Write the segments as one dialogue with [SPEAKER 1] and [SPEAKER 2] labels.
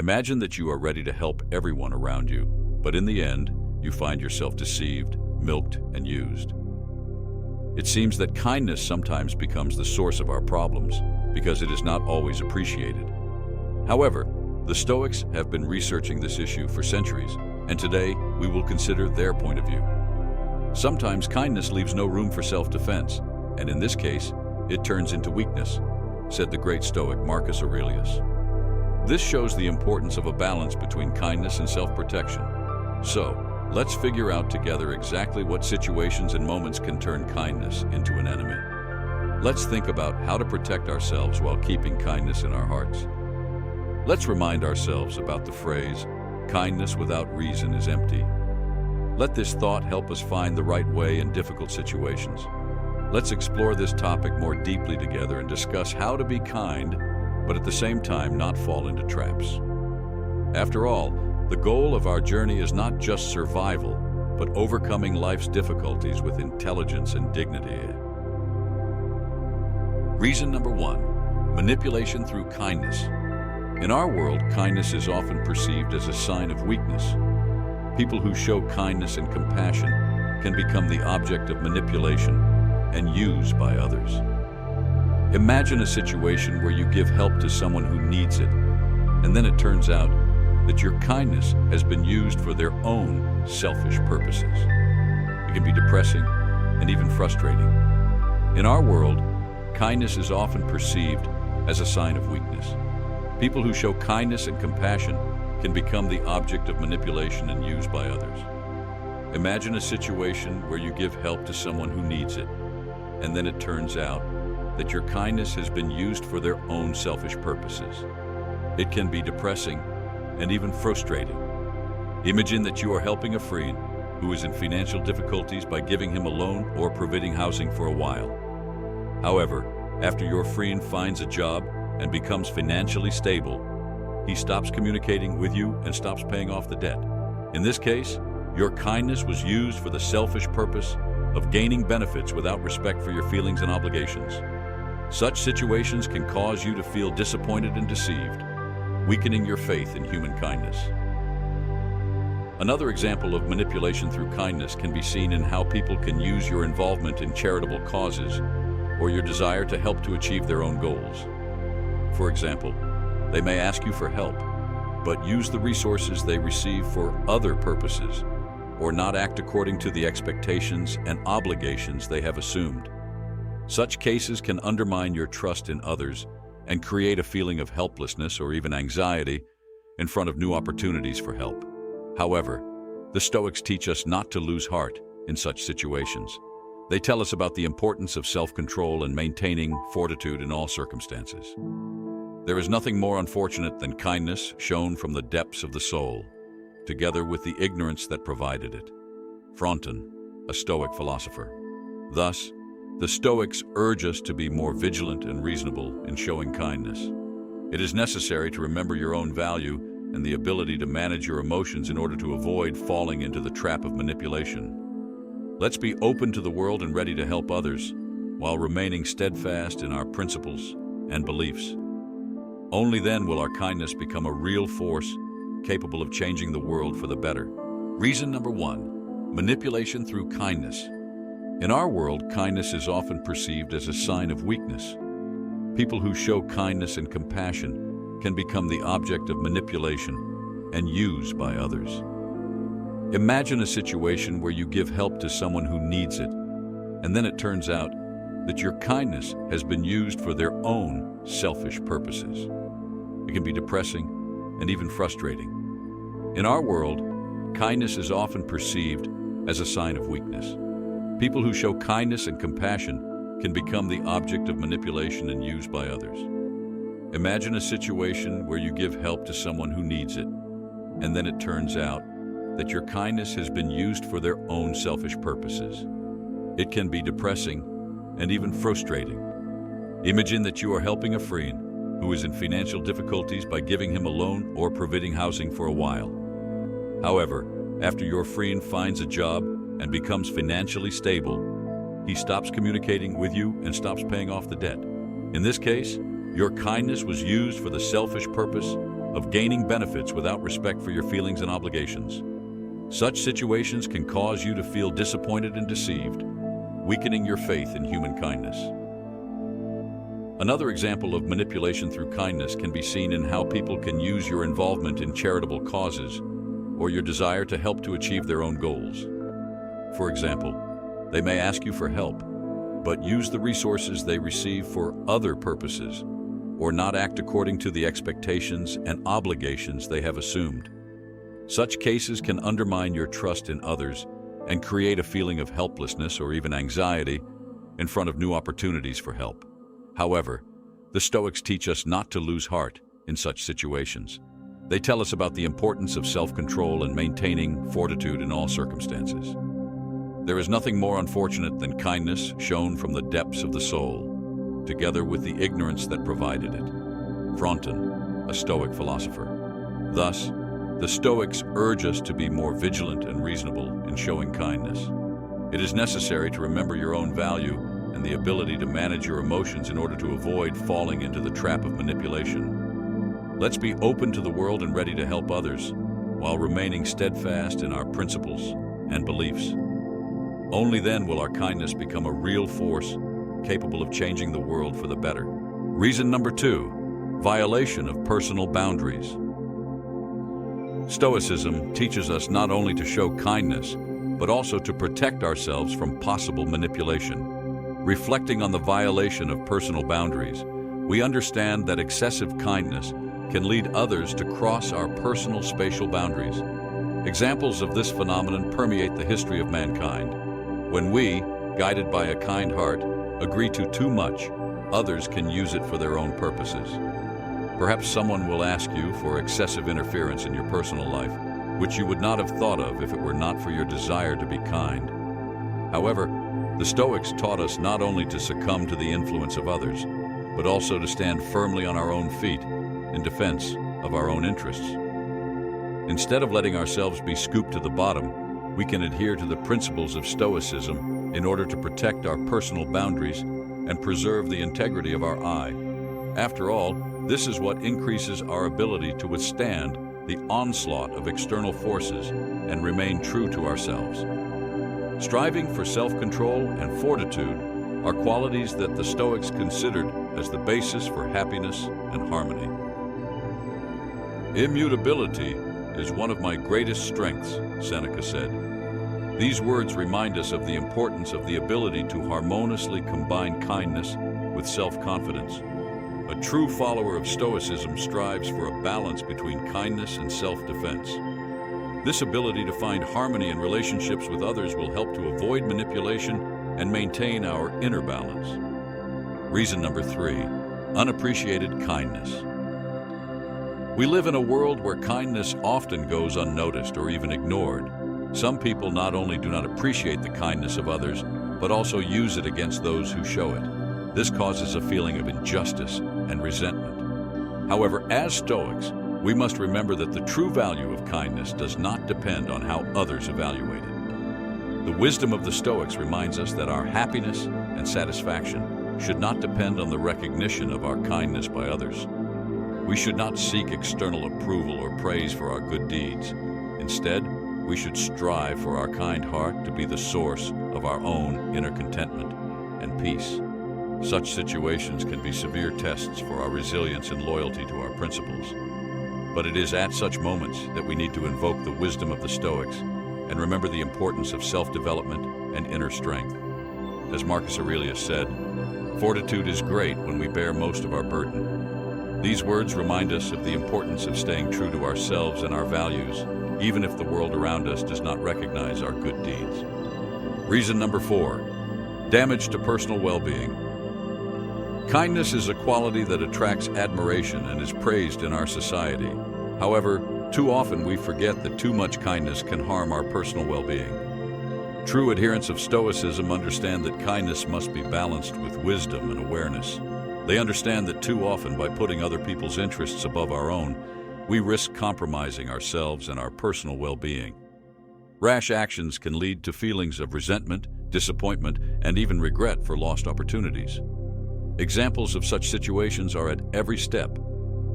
[SPEAKER 1] Imagine that you are ready to help everyone around you, but in the end, you find yourself deceived, milked, and used. It seems that kindness sometimes becomes the source of our problems because it is not always appreciated. However, the Stoics have been researching this issue for centuries, and today we will consider their point of view. Sometimes kindness leaves no room for self-defense, and in this case, it turns into weakness, said the great Stoic Marcus Aurelius. This shows the importance of a balance between kindness and self-protection. So, let's figure out together exactly what situations and moments can turn kindness into an enemy. Let's think about how to protect ourselves while keeping kindness in our hearts. Let's remind ourselves about the phrase, "Kindness without reason is empty." Let this thought help us find the right way in difficult situations. Let's explore this topic more deeply together and discuss how to be kind, but at the same time not fall into traps. After all, the goal of our journey is not just survival, but overcoming life's difficulties with intelligence and dignity. Reason number 1, manipulation through kindness. In our world, kindness is often perceived as a sign of weakness. People who show kindness and compassion can become the object of manipulation and used by others. Imagine a situation where you give help to someone who needs it, and then it turns out that your kindness has been used for their own selfish purposes. It can be depressing and even frustrating. In our world, kindness is often perceived as a sign of weakness. People who show kindness and compassion can become the object of manipulation and used by others. Imagine a situation where you give help to someone who needs it, and then it turns out that your kindness has been used for their own selfish purposes. It can be depressing and even frustrating. Imagine that you are helping a friend who is in financial difficulties by giving him a loan or providing housing for a while. However, after your friend finds a job and becomes financially stable, he stops communicating with you and stops paying off the debt. In this case, your kindness was used for the selfish purpose of gaining benefits without respect for your feelings and obligations. Such situations can cause you to feel disappointed and deceived, weakening your faith in human kindness. Another example of manipulation through kindness can be seen in how people can use your involvement in charitable causes or your desire to help to achieve their own goals. For example, they may ask you for help, but use the resources they receive for other purposes, or not act according to the expectations and obligations they have assumed. Such cases can undermine your trust in others and create a feeling of helplessness or even anxiety in front of new opportunities for help. However, the Stoics teach us not to lose heart in such situations. They tell us about the importance of self-control and maintaining fortitude in all circumstances. There is nothing more unfortunate than kindness shown from the depths of the soul, together with the ignorance that provided it. Frontin, a Stoic philosopher. Thus, the Stoics urge us to be more vigilant and reasonable in showing kindness. It is necessary to remember your own value and the ability to manage your emotions in order to avoid falling into the trap of manipulation. Let's be open to the world and ready to help others, while remaining steadfast in our principles and beliefs. Only then will our kindness become a real force capable of changing the world for the better. Reason number 1, manipulation through kindness. In our world, kindness is often perceived as a sign of weakness. People who show kindness and compassion can become the object of manipulation and used by others. Imagine a situation where you give help to someone who needs it, and then it turns out that your kindness has been used for their own selfish purposes. It can be depressing and even frustrating. In our world, kindness is often perceived as a sign of weakness. People who show kindness and compassion can become the object of manipulation and used by others. Imagine a situation where you give help to someone who needs it, and then it turns out that your kindness has been used for their own selfish purposes. It can be depressing and even frustrating. Imagine that you are helping a friend who is in financial difficulties by giving him a loan or providing housing for a while. However, after your friend finds a job and becomes financially stable, he stops communicating with you and stops paying off the debt. In this case, your kindness was used for the selfish purpose of gaining benefits without respect for your feelings and obligations. Such situations can cause you to feel disappointed and deceived, weakening your faith in human kindness. Another example of manipulation through kindness can be seen in how people can use your involvement in charitable causes or your desire to help to achieve their own goals. For example, they may ask you for help, but use the resources they receive for other purposes, or not act according to the expectations and obligations they have assumed. Such cases can undermine your trust in others and create a feeling of helplessness or even anxiety in front of new opportunities for help. However, the Stoics teach us not to lose heart in such situations. They tell us about the importance of self-control and maintaining fortitude in all circumstances. There is nothing more unfortunate than kindness shown from the depths of the soul, together with the ignorance that provided it. Frontin, a Stoic philosopher. Thus, the Stoics urge us to be more vigilant and reasonable in showing kindness. It is necessary to remember your own value and the ability to manage your emotions in order to avoid falling into the trap of manipulation. Let's be open to the world and ready to help others, while remaining steadfast in our principles and beliefs. Only then will our kindness become a real force capable of changing the world for the better. Reason number 2, violation of personal boundaries. Stoicism teaches us not only to show kindness, but also to protect ourselves from possible manipulation. Reflecting on the violation of personal boundaries, we understand that excessive kindness can lead others to cross our personal spatial boundaries. Examples of this phenomenon permeate the history of mankind. When we, guided by a kind heart, agree to too much, others can use it for their own purposes. Perhaps someone will ask you for excessive interference in your personal life, which you would not have thought of if it were not for your desire to be kind. However, the Stoics taught us not only to succumb to the influence of others, but also to stand firmly on our own feet in defense of our own interests. Instead of letting ourselves be scooped to the bottom, we can adhere to the principles of Stoicism in order to protect our personal boundaries and preserve the integrity of our I. After all, this is what increases our ability to withstand the onslaught of external forces and remain true to ourselves. Striving for self-control and fortitude are qualities that the Stoics considered as the basis for happiness and harmony. Immutability is one of my greatest strengths, Seneca said. These words remind us of the importance of the ability to harmoniously combine kindness with self-confidence. A true follower of Stoicism strives for a balance between kindness and self-defense. This ability to find harmony in relationships with others will help to avoid manipulation and maintain our inner balance. Reason number 3, unappreciated kindness. We live in a world where kindness often goes unnoticed or even ignored. Some people not only do not appreciate the kindness of others, but also use it against those who show it. This causes a feeling of injustice and resentment. However, as Stoics, we must remember that the true value of kindness does not depend on how others evaluate it. The wisdom of the Stoics reminds us that our happiness and satisfaction should not depend on the recognition of our kindness by others. We should not seek external approval or praise for our good deeds. Instead, we should strive for our kind heart to be the source of our own inner contentment and peace. Such situations can be severe tests for our resilience and loyalty to our principles. But it is at such moments that we need to invoke the wisdom of the Stoics and remember the importance of self-development and inner strength. As Marcus Aurelius said, "Fortitude is great when we bear most of our burden." These words remind us of the importance of staying true to ourselves and our values, even if the world around us does not recognize our good deeds. Reason number 4, damage to personal well-being. Kindness is a quality that attracts admiration and is praised in our society. However, too often we forget that too much kindness can harm our personal well-being. True adherents of Stoicism understand that kindness must be balanced with wisdom and awareness. They understand that too often, by putting other people's interests above our own, we risk compromising ourselves and our personal well-being. Rash actions can lead to feelings of resentment, disappointment, and even regret for lost opportunities. Examples of such situations are at every step.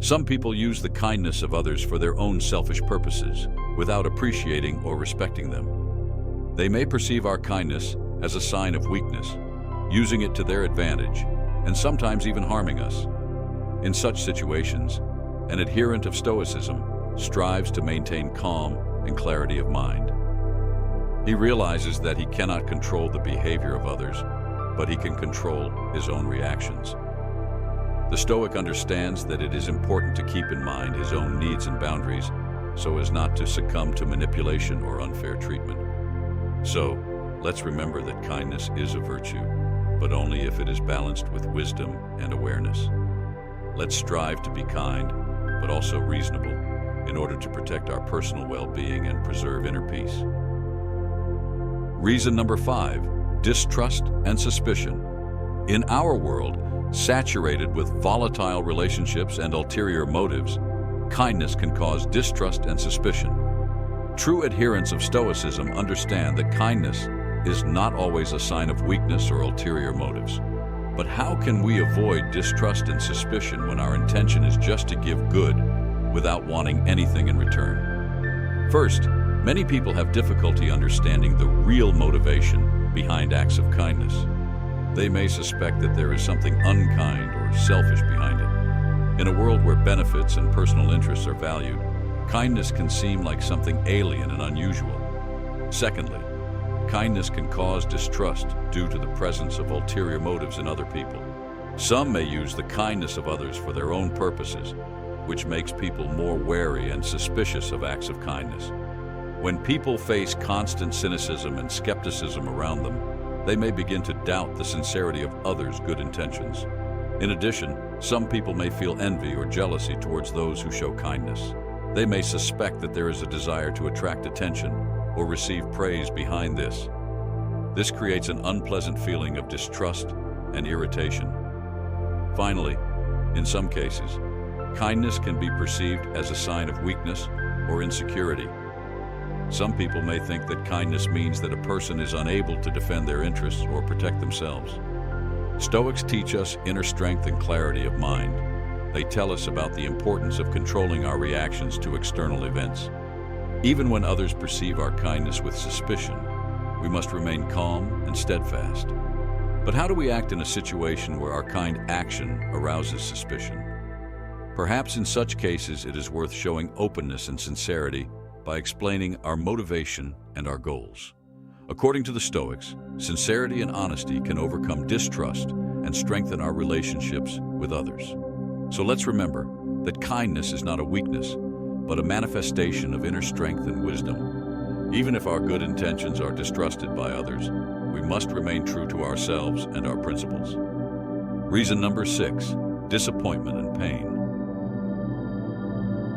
[SPEAKER 1] Some people use the kindness of others for their own selfish purposes, without appreciating or respecting them. They may perceive our kindness as a sign of weakness, using it to their advantage, and sometimes even harming us. In such situations, an adherent of Stoicism strives to maintain calm and clarity of mind. He realizes that he cannot control the behavior of others, but he can control his own reactions. The Stoic understands that it is important to keep in mind his own needs and boundaries so as not to succumb to manipulation or unfair treatment. So, let's remember that kindness is a virtue, but only if it is balanced with wisdom and awareness. Let's strive to be kind, but also reasonable, in order to protect our personal well-being and preserve inner peace. Reason number 5, distrust and suspicion. In our world, saturated with volatile relationships and ulterior motives, kindness can cause distrust and suspicion. True adherents of Stoicism understand that kindness is not always a sign of weakness or ulterior motives. But how can we avoid distrust and suspicion when our intention is just to give good without wanting anything in return? First, many people have difficulty understanding the real motivation behind acts of kindness. They may suspect that there is something unkind or selfish behind it. In a world where benefits and personal interests are valued, kindness can seem like something alien and unusual. Secondly, kindness can cause distrust due to the presence of ulterior motives in other people. Some may use the kindness of others for their own purposes, which makes people more wary and suspicious of acts of kindness. When people face constant cynicism and skepticism around them, they may begin to doubt the sincerity of others' good intentions. In addition, some people may feel envy or jealousy towards those who show kindness. They may suspect that there is a desire to attract attention or receive praise behind this. This creates an unpleasant feeling of distrust and irritation. Finally, in some cases, kindness can be perceived as a sign of weakness or insecurity. Some people may think that kindness means that a person is unable to defend their interests or protect themselves. Stoics teach us inner strength and clarity of mind. They tell us about the importance of controlling our reactions to external events. Even when others perceive our kindness with suspicion, we must remain calm and steadfast. But how do we act in a situation where our kind action arouses suspicion? Perhaps in such cases it is worth showing openness and sincerity by explaining our motivation and our goals. According to the Stoics, sincerity and honesty can overcome distrust and strengthen our relationships with others. So let's remember that kindness is not a weakness, but a manifestation of inner strength and wisdom. Even if our good intentions are distrusted by others, we must remain true to ourselves and our principles. Reason number 6, disappointment and pain.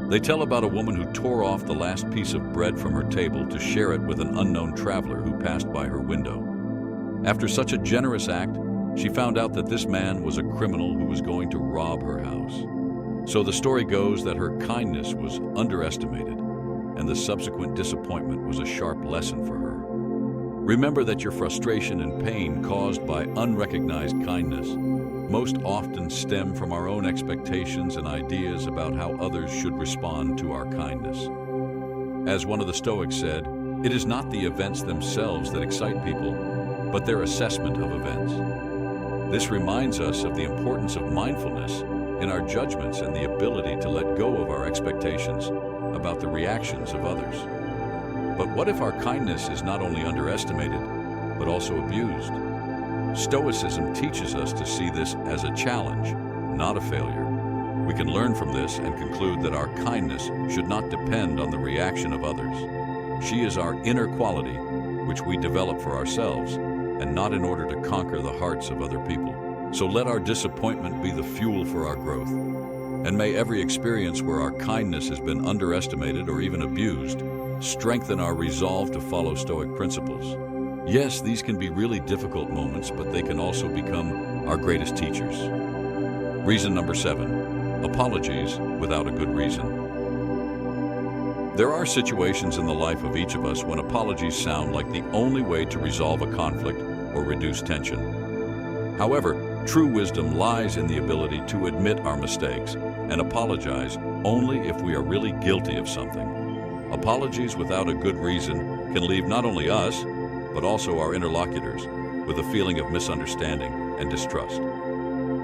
[SPEAKER 1] They tell about a woman who tore off the last piece of bread from her table to share it with an unknown traveler who passed by her window. After such a generous act, she found out that this man was a criminal who was going to rob her house. So the story goes that her kindness was underestimated, and the subsequent disappointment was a sharp lesson for her. Remember that your frustration and pain caused by unrecognized kindness most often stem from our own expectations and ideas about how others should respond to our kindness. As one of the Stoics said, it is not the events themselves that excite people, but their assessment of events. This reminds us of the importance of mindfulness in our judgments and the ability to let go of our expectations about the reactions of others. But what if our kindness is not only underestimated, but also abused? Stoicism teaches us to see this as a challenge, not a failure. We can learn from this and conclude that our kindness should not depend on the reaction of others. She is our inner quality, which we develop for ourselves, and not in order to conquer the hearts of other people. So let our disappointment be the fuel for our growth. And may every experience where our kindness has been underestimated or even abused strengthen our resolve to follow Stoic principles. Yes, these can be really difficult moments, but they can also become our greatest teachers. Reason number 7, apologies without a good reason. There are situations in the life of each of us when apologies sound like the only way to resolve a conflict or reduce tension. However, true wisdom lies in the ability to admit our mistakes and apologize only if we are really guilty of something. Apologies without a good reason can leave not only us, but also our interlocutors with a feeling of misunderstanding and distrust.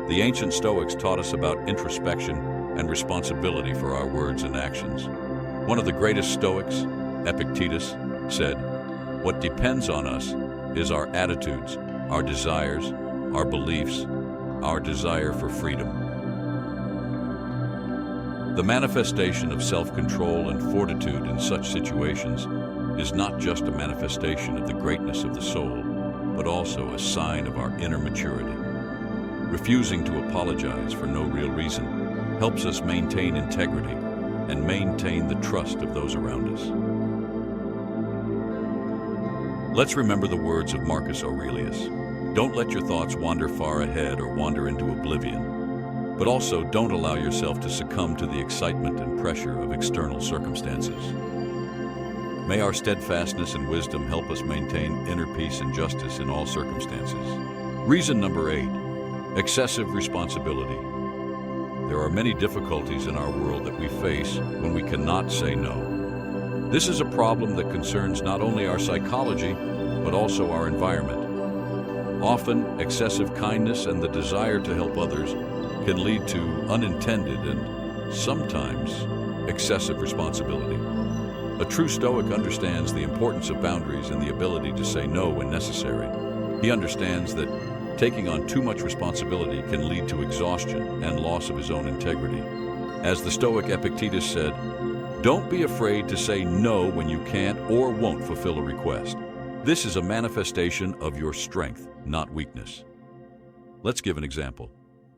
[SPEAKER 1] The ancient Stoics taught us about introspection and responsibility for our words and actions. One of the greatest Stoics, Epictetus, said, "What depends on us is our attitudes, our desires, our beliefs, our desire for freedom." The manifestation of self-control and fortitude in such situations is not just a manifestation of the greatness of the soul, but also a sign of our inner maturity. Refusing to apologize for no real reason helps us maintain integrity and maintain the trust of those around us. Let's remember the words of Marcus Aurelius. Don't let your thoughts wander far ahead or wander into oblivion. But also don't allow yourself to succumb to the excitement and pressure of external circumstances. May our steadfastness and wisdom help us maintain inner peace and justice in all circumstances. Reason number 8, excessive responsibility. There are many difficulties in our world that we face when we cannot say no. This is a problem that concerns not only our psychology, but also our environment. Often, excessive kindness and the desire to help others can lead to unintended and sometimes excessive responsibility. A true Stoic understands the importance of boundaries and the ability to say no when necessary. He understands that taking on too much responsibility can lead to exhaustion and loss of his own integrity. As the Stoic Epictetus said, "Don't be afraid to say no when you can't or won't fulfill a request. This is a manifestation of your strength, not weakness." Let's give an example.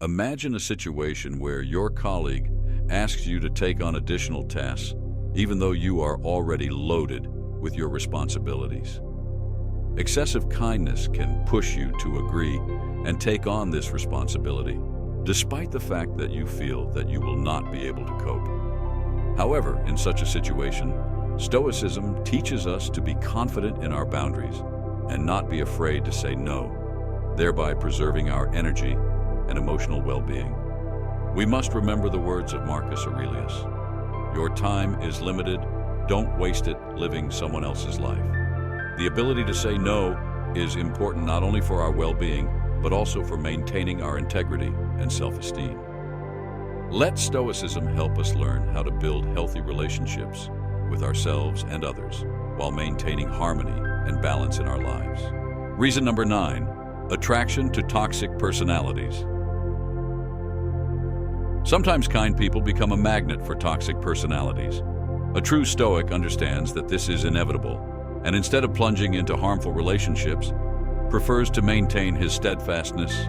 [SPEAKER 1] Imagine a situation where your colleague asks you to take on additional tasks, even though you are already loaded with your responsibilities. Excessive kindness can push you to agree and take on this responsibility, despite the fact that you feel that you will not be able to cope. However, in such a situation, Stoicism teaches us to be confident in our boundaries and not be afraid to say no, thereby preserving our energy and emotional well-being. We must remember the words of Marcus Aurelius. Your time is limited. Don't waste it living someone else's life. The ability to say no is important not only for our well-being, but also for maintaining our integrity and self-esteem. Let Stoicism help us learn how to build healthy relationships with ourselves and others while maintaining harmony and balance in our lives. Reason number 9, attraction to toxic personalities. Sometimes kind people become a magnet for toxic personalities. A true Stoic understands that this is inevitable, and instead of plunging into harmful relationships, prefers to maintain his steadfastness.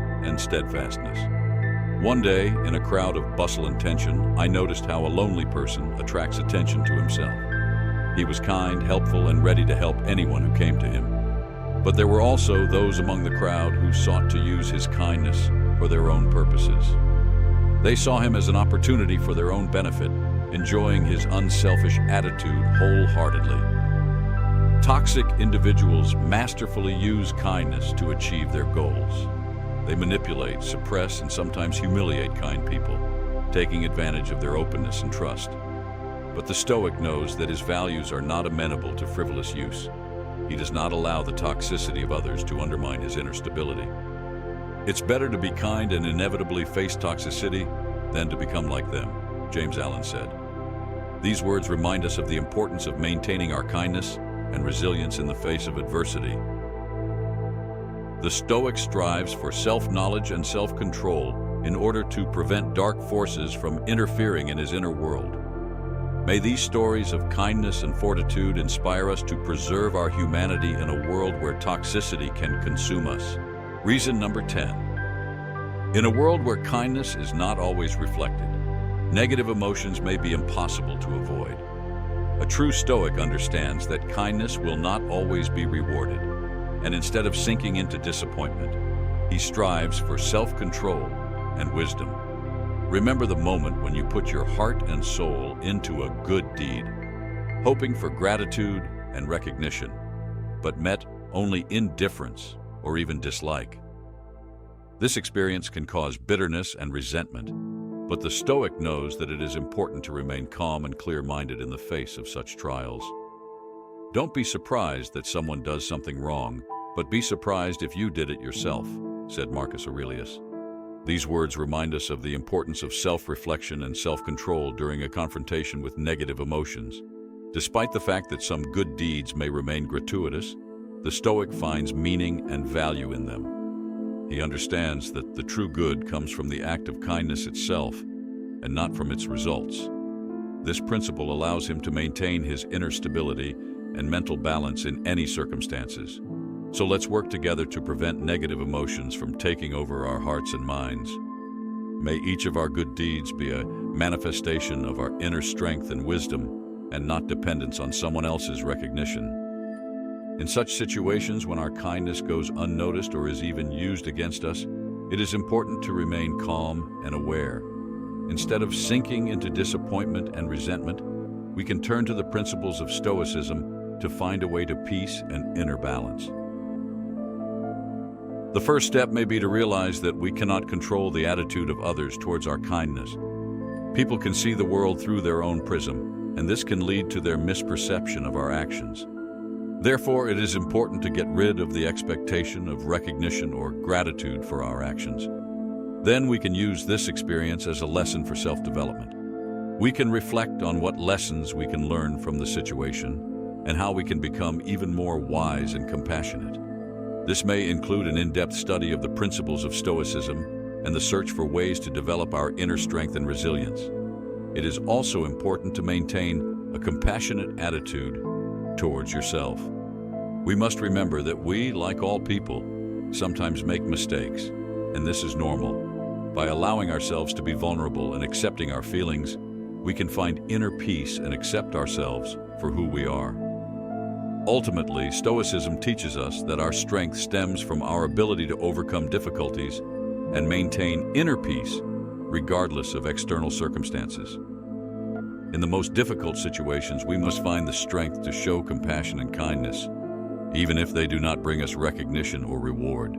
[SPEAKER 1] One day, in a crowd of bustle and tension, I noticed how a lonely person attracts attention to himself. He was kind, helpful, and ready to help anyone who came to him. But there were also those among the crowd who sought to use his kindness for their own purposes. They saw him as an opportunity for their own benefit, enjoying his unselfish attitude wholeheartedly. Toxic individuals masterfully use kindness to achieve their goals. They manipulate, suppress, and sometimes humiliate kind people, taking advantage of their openness and trust. But the Stoic knows that his values are not amenable to frivolous use. He does not allow the toxicity of others to undermine his inner stability. It's better to be kind and inevitably face toxicity than to become like them, James Allen said. These words remind us of the importance of maintaining our kindness and resilience in the face of adversity. The Stoic strives for self-knowledge and self-control in order to prevent dark forces from interfering in his inner world. May these stories of kindness and fortitude inspire us to preserve our humanity in a world where toxicity can consume us. Reason number 10. In a world where kindness is not always reflected, negative emotions may be impossible to avoid. A true Stoic understands that kindness will not always be rewarded, and instead of sinking into disappointment, he strives for self-control and wisdom. Remember the moment when you put your heart and soul into a good deed, hoping for gratitude and recognition, but met only indifference or even dislike. This experience can cause bitterness and resentment, But the Stoic knows that it is important to remain calm and clear-minded in the face of such trials. Don't be surprised that someone does something wrong, but be surprised if you did it yourself, said Marcus Aurelius. These words remind us of the importance of self-reflection and self-control during a confrontation with negative emotions. Despite the fact that some good deeds may remain gratuitous, the Stoic finds meaning and value in them. He understands that the true good comes from the act of kindness itself and not from its results. This principle allows him to maintain his inner stability and mental balance in any circumstances. So let's work together to prevent negative emotions from taking over our hearts and minds. May each of our good deeds be a manifestation of our inner strength and wisdom, and not dependence on someone else's recognition. In such situations, when our kindness goes unnoticed or is even used against us, it is important to remain calm and aware. Instead of sinking into disappointment and resentment, we can turn to the principles of Stoicism to find a way to peace and inner balance. The first step may be to realize that we cannot control the attitude of others towards our kindness. People can see the world through their own prism, and this can lead to their misperception of our actions. Therefore, it is important to get rid of the expectation of recognition or gratitude for our actions. Then we can use this experience as a lesson for self-development. We can reflect on what lessons we can learn from the situation and how we can become even more wise and compassionate. This may include an in-depth study of the principles of Stoicism and the search for ways to develop our inner strength and resilience. It is also important to maintain a compassionate attitude towards yourself. We must remember that we, like all people, sometimes make mistakes, and this is normal. By allowing ourselves to be vulnerable and accepting our feelings, we can find inner peace and accept ourselves for who we are. Ultimately, Stoicism teaches us that our strength stems from our ability to overcome difficulties and maintain inner peace, regardless of external circumstances. In the most difficult situations, we must find the strength to show compassion and kindness, even if they do not bring us recognition or reward.